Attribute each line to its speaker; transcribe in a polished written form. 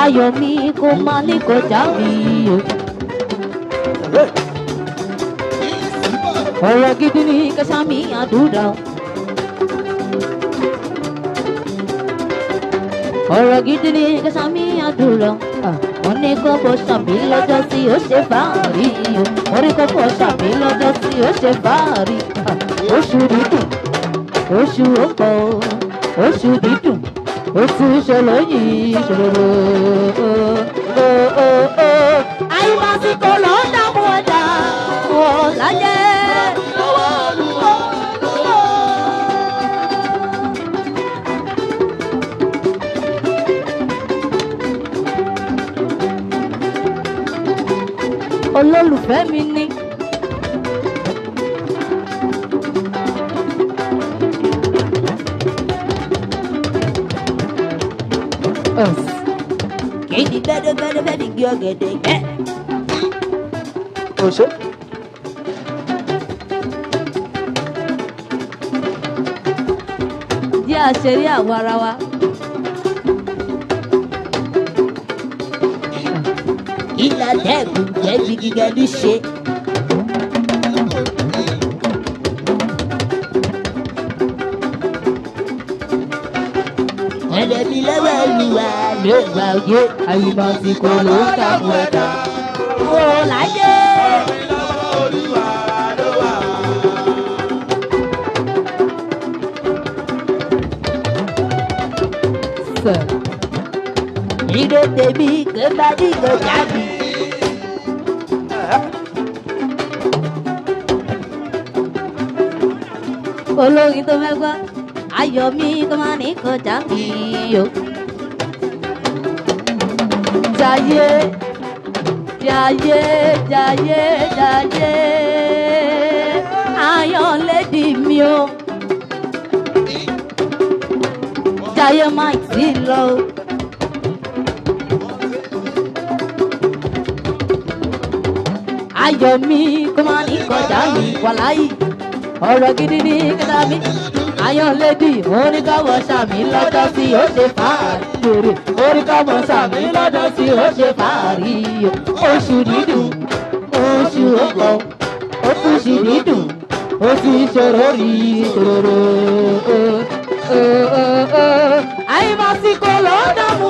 Speaker 1: ayọ̀ mi kò má ní kọjá mi o. ọ̀rọ̀ gidi ni kẹsàn mi àdúrà. ọ̀rọ̀ gidi ni kẹsàn mi àdúrà. wọ́n ní kó bọ́ sàmì lọ́jọ́ tí ó ṣe fàárì o. wọ́n ní kó bọ́ sàmì lọ́jọ́ tí ó ṣe fàárì. oṣù dídùn oṣù ọ̀pọ̀ oṣù dídùn oṣù ìṣẹ̀lẹ̀ yìí ṣòro. àyùmásíkò ló ń dààmú ẹ̀dá wọn láyé. olólùfẹ́ mi ní. kìí bẹ́ẹ̀dẹ́bẹ́ẹ́dẹ́ ní gbé ọ̀gẹ̀dẹ̀ gẹ́.
Speaker 2: Oṣé.
Speaker 1: jẹ́ àṣírí àwọ̀ ara wa.
Speaker 3: ìlà dẹ́kun jẹ́ gidigidi ní ṣe. ẹ̀dẹ̀bí lọ́wọ́ olùwà ló gbà òye àyùmọ̀síkò ló ń dààmú ẹ̀dá wọn láyé. ìdè tèmi kò bá dìgbò jáde.
Speaker 1: olórin tó fẹ́ gbọ́ ayọ̀ mi kò má ní kọjá mi o. jayé jayé jayé jayé ayọ̀ lédi mi o. jayé má ti lọ o. ayọ̀ mi kò má ní kọjá mi wàláyé ọ̀rọ̀ gidi ní kẹta mi. ayọ̀ lédi oníkàwọ̀ sàmì lọ́jọ́ tí ó ṣe fàárì. oníkàwọ̀ sàmì lọ́jọ́ tí ó ṣe fàárì. oṣù dídùn oṣù ọkọ̀ oṣù dídùn oṣù ìṣòro rí ìṣòro. àyùmọ̀síkò ló dààmú